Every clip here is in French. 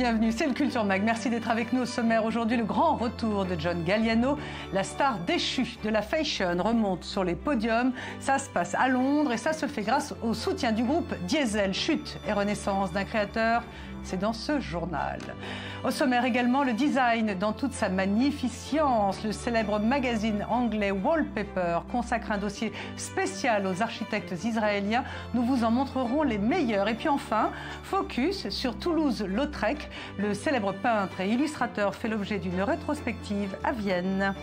bienvenue, c'est le Culture Mag. Merci d'être avec nous au sommaire. Aujourd'hui, le grand retour de John Galliano. La star déchue de la fashion remonte sur les podiums. Ça se passe à Londres et ça se fait grâce au soutien du groupe Diesel. Chute et renaissance d'un créateur, c'est dans ce journal. Au sommaire également, le design dans toute sa magnificence. Le célèbre magazine anglais Wallpaper consacre un dossier spécial aux architectes israéliens. Nous vous en montrerons les meilleurs. Et puis enfin, focus sur Toulouse-Lautrec. Le célèbre peintre et illustrateur fait l'objet d'une rétrospective à Vienne.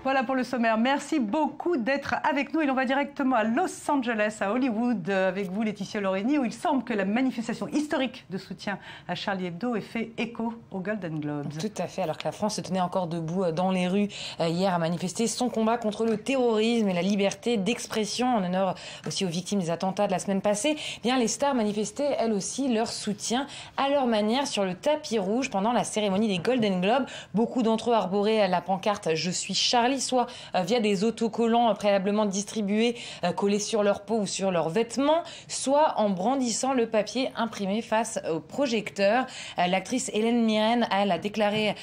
Voilà pour le sommaire. Merci beaucoup d'être avec nous. Et on va directement à Los Angeles, à Hollywood, avec vous, Laetitia Lorini, où il semble que la manifestation historique de soutien à Charlie Hebdo ait fait écho aux Golden Globes. Tout à fait, alors que la France se tenait encore debout dans les rues hier à manifester son combat contre le terrorisme et la liberté d'expression, en honneur aussi aux victimes des attentats de la semaine passée. Bien, les stars manifestaient elles aussi leur soutien à leur manière sur le tapis rouge pendant la cérémonie des Golden Globes. Beaucoup d'entre eux arboraient la pancarte « Je suis Charlie », soit via des autocollants préalablement distribués, collés sur leur peau ou sur leurs vêtements, soit en brandissant le papier imprimé face au projecteur. L'actrice Hélène Mirren, elle, a déclaré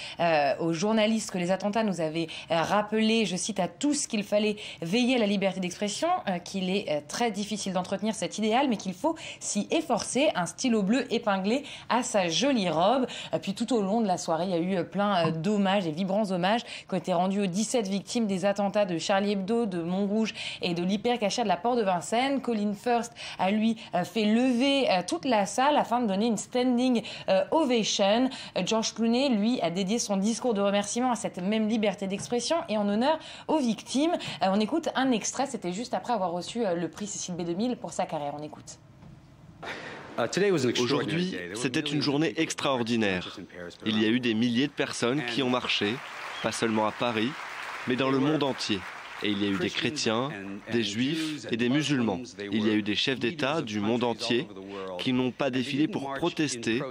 aux journalistes que les attentats nous avaient rappelé, je cite, à tous qu'il fallait veiller à la liberté d'expression, qu'il est très difficile d'entretenir cet idéal, mais qu'il faut s'y efforcer. Un stylo bleu épinglé à sa jolie robe. Puis tout au long de la soirée, il y a eu plein d'hommages, des vibrants hommages qui ont été rendus aux 17 victimes des attentats de Charlie Hebdo, de Montrouge et de l'hypercachère de la Porte de Vincennes. Colin Firth a lui fait lever toute la salle afin de donner une standing ovation. George Clooney, lui, a dédié son discours de remerciement à cette même liberté d'expression et en honneur aux victimes. On écoute un extrait, c'était juste après avoir reçu le prix Cécile B2000 pour sa carrière. On écoute. Aujourd'hui, c'était une journée extraordinaire. Il y a eu des milliers de personnes qui ont marché, pas seulement à Paris, mais dans le monde entier. Et il y a eu des chrétiens, des juifs et des musulmans. Il y a eu des chefs d'État du monde entier qui n'ont pas défilé pour protester.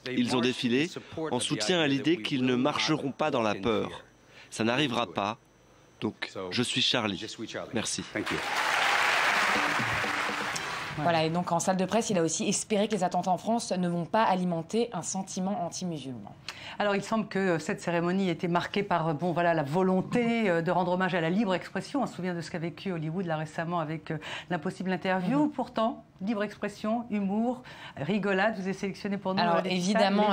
Ils ont défilé en soutien à l'idée qu'ils ne marcheront pas dans la peur. Ça n'arrivera pas. Donc, je suis Charlie. Merci. Voilà, et donc en salle de presse, il a aussi espéré que les attentats en France ne vont pas alimenter un sentiment anti-musulman. Alors il semble que cette cérémonie était marquée par la volonté de rendre hommage à la libre expression. On se souvient de ce qu'a vécu Hollywood là récemment avec l'impossible interview. Pourtant, libre expression, humour, rigolade, vous avez sélectionné pour nous. Alors évidemment,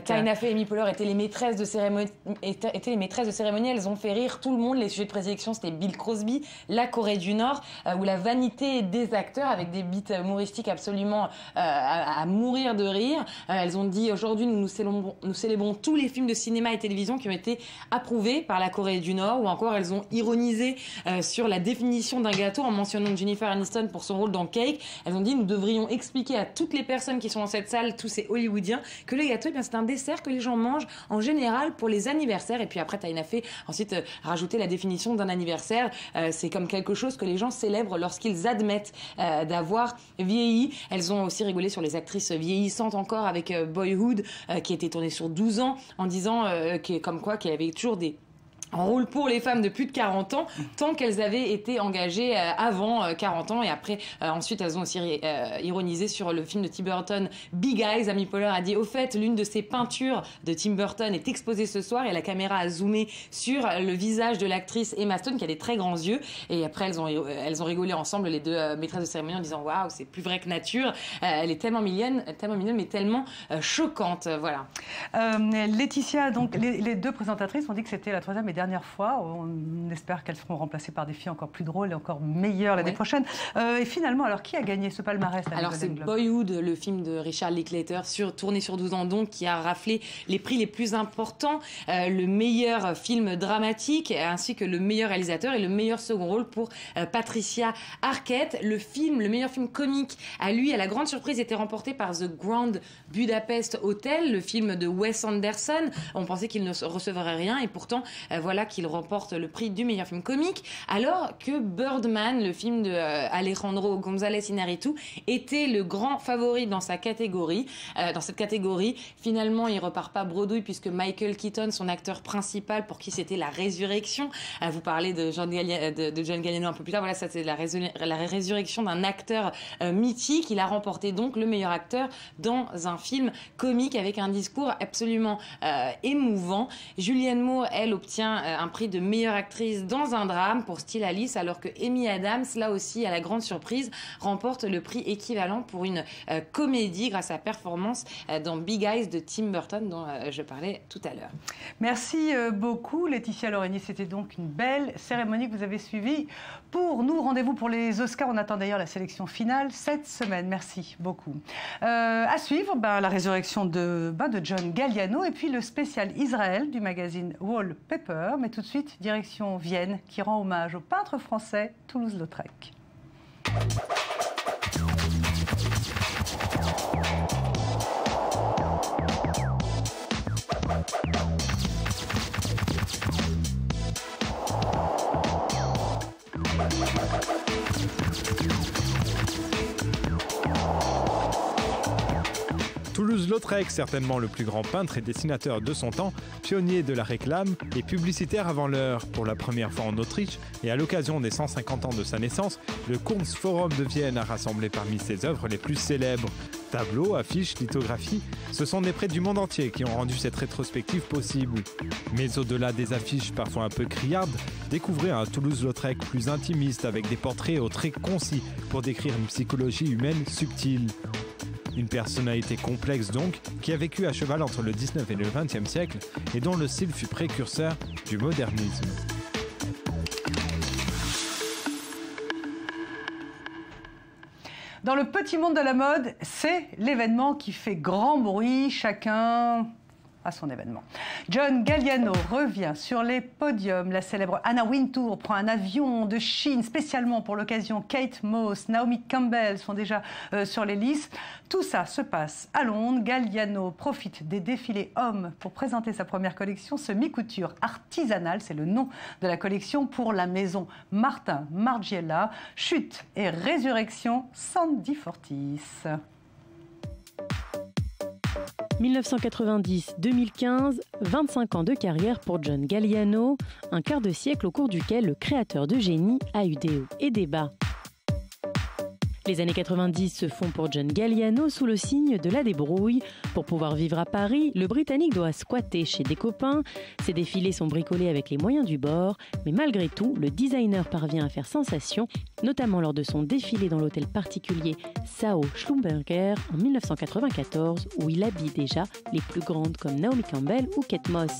Tina Fey et Amy Poehler étaient les maîtresses de cérémonie. Elles ont fait rire tout le monde. Les sujets de présélection, c'était Bill Crosby, la Corée du Nord, ou la vanité des acteurs avec des bits humoristiques absolument à mourir de rire. Elles ont dit aujourd'hui nous célébrons tous les films de cinéma et télévision qui ont été approuvés par la Corée du Nord, ou encore elles ont ironisé sur la définition d'un gâteau en mentionnant Jennifer Aniston pour son rôle dans Cake. Elles ont dit nous devrions expliquer à toutes les personnes qui sont dans cette salle, tous ces Hollywoodiens, que le gâteau, c'est un dessert que les gens mangent en général pour les anniversaires. Et puis après, Tina Fey ensuite rajouté la définition d'un anniversaire. C'est comme quelque chose que les gens célèbrent lorsqu'ils admettent d'avoir vieilli. Elles ont aussi rigolé sur les actrices vieillissantes encore avec Boyhood qui était tourné sur 12 ans en disant comme quoi qu'il y avait toujours des rôle pour les femmes de plus de 40 ans, tant qu'elles avaient été engagées avant 40 ans. Et après, ensuite, elles ont aussi ironisé sur le film de Tim Burton, Big Eyes. Amy Poehler a dit, au fait, l'une de ces peintures de Tim Burton est exposée ce soir et la caméra a zoomé sur le visage de l'actrice Emma Stone qui a des très grands yeux. Et après, elles ont rigolé ensemble, les deux maîtresses de cérémonie, en disant, waouh, c'est plus vrai que nature. Elle est tellement mignonne, mais tellement choquante. Voilà. Laetitia, donc, les deux présentatrices ont dit que c'était la troisième et dernière fois. On espère qu'elles seront remplacées par des filles encore plus drôles et encore meilleures l'année prochaine. Et finalement, alors qui a gagné ce palmarès? Alors c'est Boyhood, le film de Richard Linklater, tourné sur 12 ans donc, qui a raflé les prix les plus importants, le meilleur film dramatique, ainsi que le meilleur réalisateur et le meilleur second rôle pour Patricia Arquette. Le meilleur film comique, à la grande surprise, était remporté par The Grand Budapest Hotel, le film de Wes Anderson. On pensait qu'il ne recevrait rien et pourtant, voilà qu'il remporte le prix du meilleur film comique, alors que Birdman, le film de Alejandro González Iñárritu, était le grand favori dans sa catégorie. Dans cette catégorie, finalement, il repart pas bredouille puisque Michael Keaton, son acteur principal, pour qui c'était la résurrection, vous parlez de John Galliano un peu plus tard, voilà, ça c'est la résurrection d'un acteur mythique. Il a remporté donc le meilleur acteur dans un film comique avec un discours absolument émouvant. Julianne Moore, elle, obtient un prix de meilleure actrice dans un drame pour Still Alice, alors que Amy Adams, là aussi, à la grande surprise, remporte le prix équivalent pour une comédie grâce à sa performance dans Big Eyes de Tim Burton, dont je parlais tout à l'heure. Merci beaucoup, Laetitia Loreni. C'était donc une belle cérémonie que vous avez suivie. Pour nous, rendez-vous pour les Oscars. On attend d'ailleurs la sélection finale cette semaine. Merci beaucoup. À suivre, la résurrection de John Galliano et puis le spécial Israël du magazine Wallpaper. Mais tout de suite, direction Vienne, qui rend hommage au peintre français Toulouse-Lautrec. Toulouse-Lautrec, certainement le plus grand peintre et dessinateur de son temps, pionnier de la réclame et publicitaire avant l'heure. Pour la première fois en Autriche et à l'occasion des 150 ans de sa naissance, le Kunstforum de Vienne a rassemblé parmi ses œuvres les plus célèbres. Tableaux, affiches, lithographies, ce sont des prêts du monde entier qui ont rendu cette rétrospective possible. Mais au-delà des affiches parfois un peu criardes, découvrez un Toulouse-Lautrec plus intimiste avec des portraits aux traits concis pour décrire une psychologie humaine subtile. Une personnalité complexe donc, qui a vécu à cheval entre le 19 et le 20e siècle et dont le style fut précurseur du modernisme. Dans le petit monde de la mode, c'est l'événement qui fait grand bruit, chacun à son événement. John Galliano revient sur les podiums. La célèbre Anna Wintour prend un avion de Chine spécialement pour l'occasion. Kate Moss, Naomi Campbell sont déjà sur les listes. Tout ça se passe à Londres. Galliano profite des défilés hommes pour présenter sa première collection semi-couture artisanale. C'est le nom de la collection pour la maison Martin Margiela. Chute et résurrection, Sandy Fortis. 1990-2015, 25 ans de carrière pour John Galliano, un quart de siècle au cours duquel le créateur de génie a eu des hauts et des bas. Les années 90 se font pour John Galliano sous le signe de la débrouille. Pour pouvoir vivre à Paris, le Britannique doit squatter chez des copains. Ses défilés sont bricolés avec les moyens du bord. Mais malgré tout, le designer parvient à faire sensation, notamment lors de son défilé dans l'hôtel particulier Sao Schlumberger en 1994, où il habille déjà les plus grandes comme Naomi Campbell ou Kate Moss.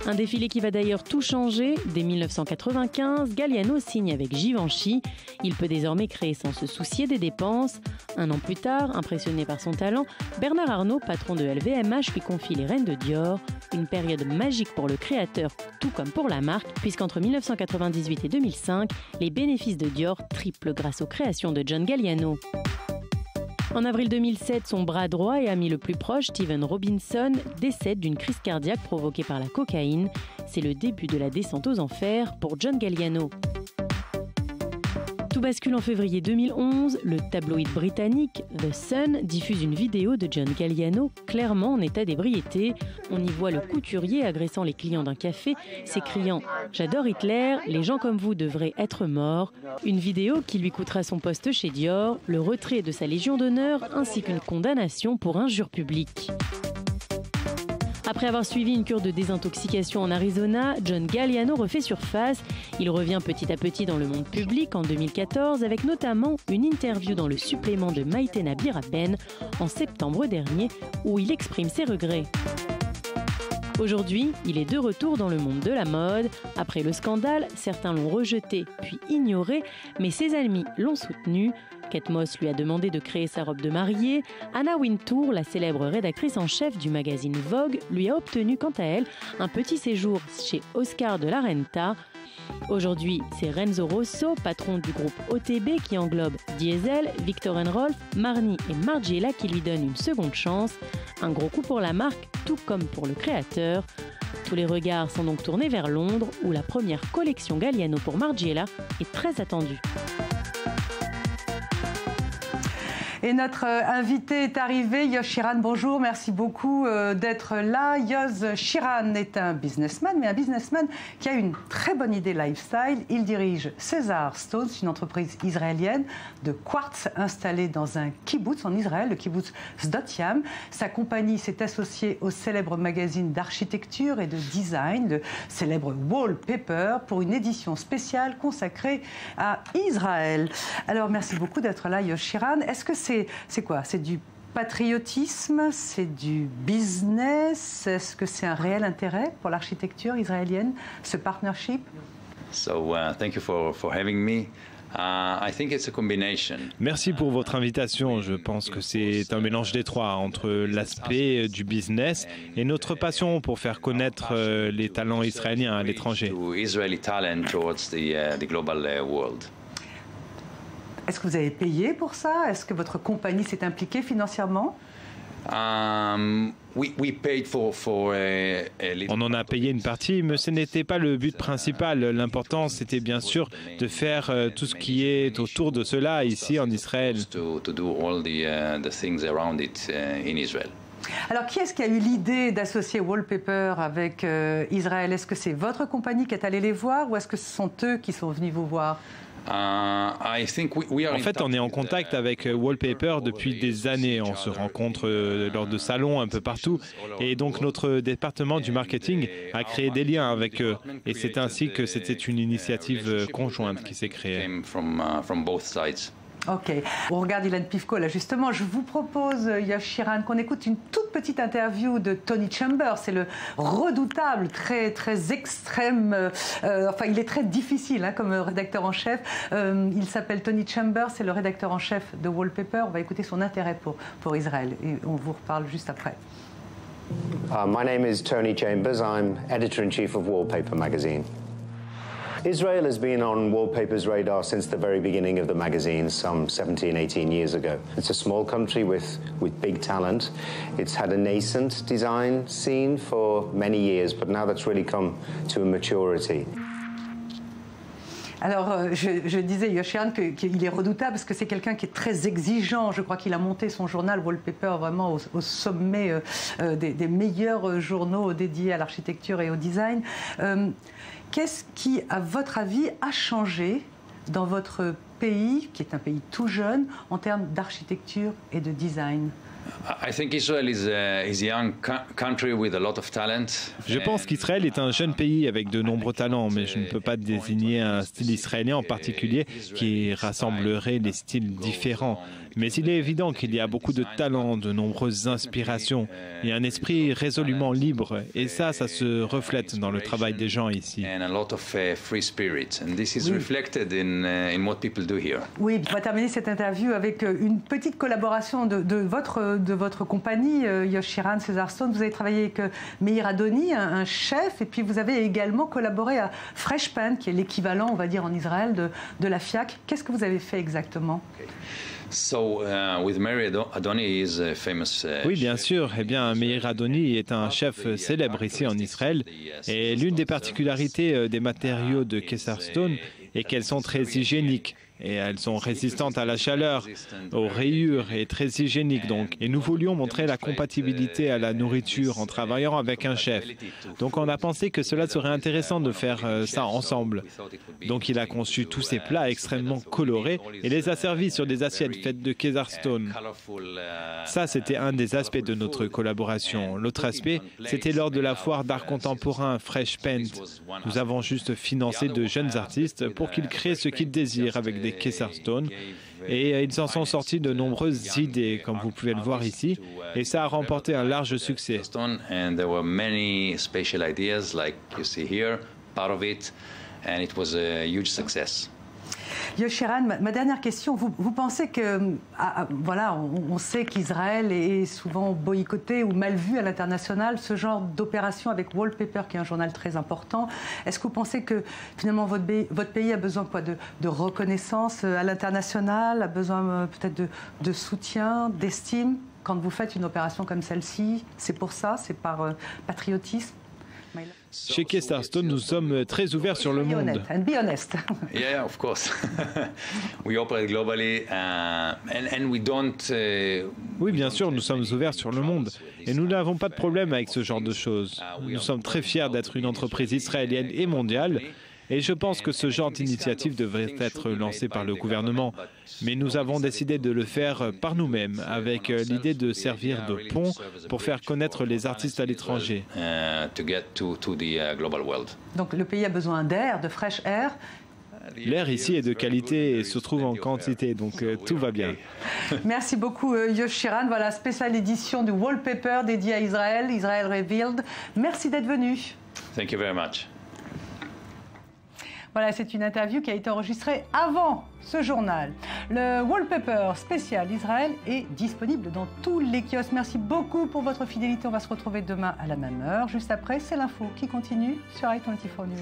Un défilé qui va d'ailleurs tout changer. Dès 1995, Galliano signe avec Givenchy. Il peut désormais créer sans se soucier des dépenses. Un an plus tard, impressionné par son talent, Bernard Arnault, patron de LVMH, lui confie les rênes de Dior. Une période magique pour le créateur, tout comme pour la marque, puisqu'entre 1998 et 2005, les bénéfices de Dior triplent grâce aux créations de John Galliano. En avril 2007, son bras droit et ami le plus proche, Steven Robinson, décède d'une crise cardiaque provoquée par la cocaïne. C'est le début de la descente aux enfers pour John Galliano. Tout bascule en février 2011. Le tabloïd britannique The Sun diffuse une vidéo de John Galliano clairement en état d'ébriété. On y voit le couturier agressant les clients d'un café, s'écriant « J'adore Hitler, les gens comme vous devraient être morts ». Une vidéo qui lui coûtera son poste chez Dior, le retrait de sa Légion d'honneur ainsi qu'une condamnation pour injure publique. Après avoir suivi une cure de désintoxication en Arizona, John Galliano refait surface. Il revient petit à petit dans le monde public en 2014 avec notamment une interview dans le supplément de Maïtena Biraben en septembre dernier où il exprime ses regrets. Aujourd'hui, il est de retour dans le monde de la mode. Après le scandale, certains l'ont rejeté puis ignoré, mais ses amis l'ont soutenu. Kate Moss lui a demandé de créer sa robe de mariée. Anna Wintour, la célèbre rédactrice en chef du magazine Vogue, lui a obtenu quant à elle un petit séjour chez Oscar de la Renta. Aujourd'hui, c'est Renzo Rosso, patron du groupe OTB qui englobe Diesel, Viktor & Rolf, Marni et Margiela qui lui donne une seconde chance. Un gros coup pour la marque, tout comme pour le créateur. Tous les regards sont donc tournés vers Londres, où la première collection Galliano pour Margiela est très attendue. Et notre invité est arrivé, Yosh Shiran, bonjour, merci beaucoup d'être là. Yosh Shiran est un businessman, mais un businessman qui a une très bonne idée lifestyle. Il dirige César Stones, une entreprise israélienne de quartz installée dans un kibbutz en Israël, le kibbutz Sdot Yam. Sa compagnie s'est associée au célèbre magazine d'architecture et de design, le célèbre Wallpaper, pour une édition spéciale consacrée à Israël. Alors merci beaucoup d'être là, Yosh Shiran. Est-ce que c'est quoi? C'est du patriotisme? C'est du business? Est-ce que c'est un réel intérêt pour l'architecture israélienne, ce partnership? Thank you for having me. I think it's a combination. Merci pour votre invitation. Je pense que c'est un mélange des trois, entre l'aspect du business et notre passion pour faire connaître les talents israéliens à l'étranger. Est-ce que vous avez payé pour ça? Est-ce que votre compagnie s'est impliquée financièrement? On en a payé une partie, mais ce n'était pas le but principal. L'important, c'était bien sûr de faire tout ce qui est autour de cela ici en Israël. Alors, qui est-ce qui a eu l'idée d'associer Wallpaper avec Israël? Est-ce que c'est votre compagnie qui est allée les voir ou est-ce que ce sont eux qui sont venus vous voir? En fait, on est en contact avec Wallpaper depuis des années. On se rencontre lors de salons un peu partout. Et donc, notre département du marketing a créé des liens avec eux. Et c'est ainsi que c'était une initiative conjointe qui s'est créée. Ok. On regarde Ilan Pivko, là justement. Je vous propose, Yosh Shiran, qu'on écoute une toute petite interview de Tony Chambers. C'est le redoutable, très extrême, enfin il est très difficile comme rédacteur en chef. Il s'appelle Tony Chambers, c'est le rédacteur en chef de Wallpaper. On va écouter son intérêt pour Israël et on vous reparle juste après. My name is Tony Chambers. I'm editor-in-chief of Wallpaper magazine. Israel has been on Wallpaper's radar since the very beginning of the magazine, some 17, 18 years ago. It's a small country with big talent. It's had a nascent design scene for many years, but now that's really come to a maturity. Alors, je disais, Yosh Shiran, qu'il est redoutable parce que c'est quelqu'un qui est très exigeant. Je crois qu'il a monté son journal Wallpaper vraiment au sommet des meilleurs journaux dédiés à l'architecture et au design. Qu'est-ce qui, à votre avis, a changé dans votre pays, qui est un pays tout jeune, en termes d'architecture et de design? Je pense qu'Israël est un jeune pays avec de nombreux talents, mais je ne peux pas désigner un style israélien en particulier qui rassemblerait des styles différents. Mais il est évident qu'il y a beaucoup de talents, de nombreuses inspirations et un esprit résolument libre. Et ça se reflète dans le travail des gens ici. Oui, on va terminer cette interview avec une petite collaboration de votre compagnie, Yosh Shiran, César Stone. Vous avez travaillé avec Meir Adoni, un chef, et puis vous avez également collaboré à Fresh Paint, qui est l'équivalent, on va dire, en Israël de la FIAC. Qu'est-ce que vous avez fait exactement? Oui, bien sûr. Eh bien, Meir Adoni est un chef célèbre ici en Israël. Et l'une des particularités des matériaux de César Stone est qu'elles sont très hygiéniques. Et elles sont résistantes à la chaleur, aux rayures et très hygiéniques donc. Et nous voulions montrer la compatibilité à la nourriture en travaillant avec un chef. Donc on a pensé que cela serait intéressant de faire ça ensemble. Donc il a conçu tous ces plats extrêmement colorés et les a servis sur des assiettes faites de César Stone. Ça, c'était un des aspects de notre collaboration. L'autre aspect, c'était lors de la foire d'art contemporain Fresh Paint. Nous avons juste financé de jeunes artistes pour qu'ils créent ce qu'ils désirent avec des César Stone et ils en sont sortis de nombreuses idées comme vous pouvez le voir ici et ça a remporté un large succès. Yosh Shiran, ma dernière question, vous pensez que, voilà, on sait qu'Israël est souvent boycotté ou mal vu à l'international, ce genre d'opération avec Wallpaper, qui est un journal très important, est-ce que vous pensez que finalement votre pays a besoin quoi, de reconnaissance à l'international, a besoin peut-être de soutien, d'estime quand vous faites une opération comme celle-ci? C'est pour ça, c'est par patriotisme? Chez Kesterstone, nous sommes très ouverts sur le monde. And be honest. Yeah, of course. We operate globally, and we don't. Oui, bien sûr, nous sommes ouverts sur le monde et nous n'avons pas de problème avec ce genre de choses. Nous sommes très fiers d'être une entreprise israélienne et mondiale. Et je pense que ce genre d'initiative devrait être lancé par le gouvernement. Mais nous avons décidé de le faire par nous-mêmes, avec l'idée de servir de pont pour faire connaître les artistes à l'étranger. Donc le pays a besoin d'air, de fresh air. L'air ici est de qualité et se trouve en quantité, donc tout va bien. Merci beaucoup Yosh Shiran. Voilà, spéciale édition du Wallpaper dédié à Israël, Israel Revealed. Merci d'être venu. Thank you very much. Voilà, c'est une interview qui a été enregistrée avant ce journal. Le Wallpaper spécial Israël est disponible dans tous les kiosques. Merci beaucoup pour votre fidélité. On va se retrouver demain à la même heure. Juste après, c'est l'info qui continue sur i24 News.